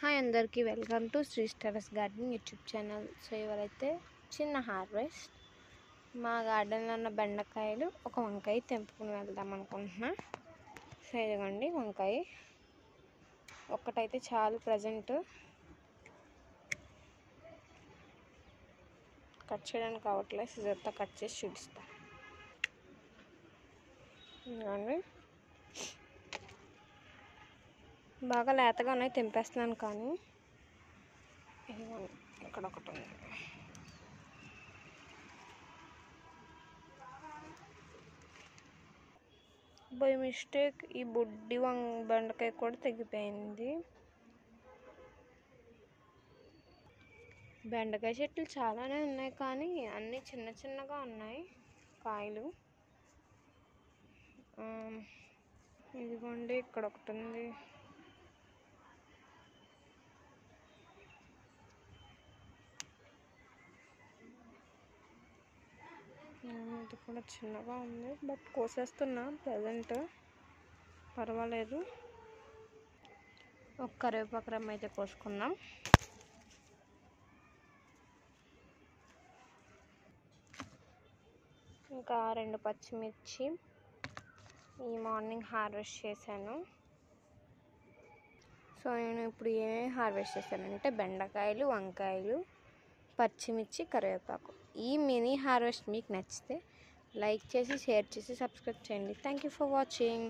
Hi అందరికీ welcome to Shri terrace garden YouTube channel. So ఇవాళైతే చిన్న హార్వెస్ట్ మా గార్డెన్లో ఉన్న బెండకాయలు ఒక వంకాయ తెంపుకుని వెళ్దాం అనుకుంటున్నా. సో ఇదిగోండి వంకాయ ఒక్కటైతే చాలు. ప్రజెంట్ కట్ చేయడానికి కావట్లేదు, సిజర్తో కట్ చేసి చూపిస్తా. ఇదిగోండి బాగా లేతగా ఉన్నాయి, తెంపేస్తున్నాను. కానీ ఇక్కడ ఒకటి ఉంది. బై మిస్టేక్ ఈ బుడ్డి బెండకాయ కూడా తెగిపోయింది. బెండకాయ చెట్లు చాలానే ఉన్నాయి, కానీ అన్నీ చిన్న చిన్నగా ఉన్నాయి కాయలు. ఇదిగోండి ఇక్కడ ఒకటి ఉంది. ఇది కూడా చిన్నగా ఉంది, బట్ కోసేస్తున్నా ప్రజెంట్, పర్వాలేదు. ఒక కరివేపాకు రమ్మ అయితే కోసుకుందాం. ఇంకా 2 పచ్చిమిర్చి ఈ మార్నింగ్ హార్వెస్ట్ చేశాను. సో నేను ఇప్పుడు ఏమేమి హార్వెస్ట్ చేశానంటే బెండకాయలు, వంకాయలు, పచ్చిమిర్చి, కరివేపాకు. ఈ మినీ హార్వెస్ట్ మీకు నచ్చితే లైక్ చేసి, షేర్ చేసి, సబ్స్క్రైబ్ చేయండి. Thank you for watching.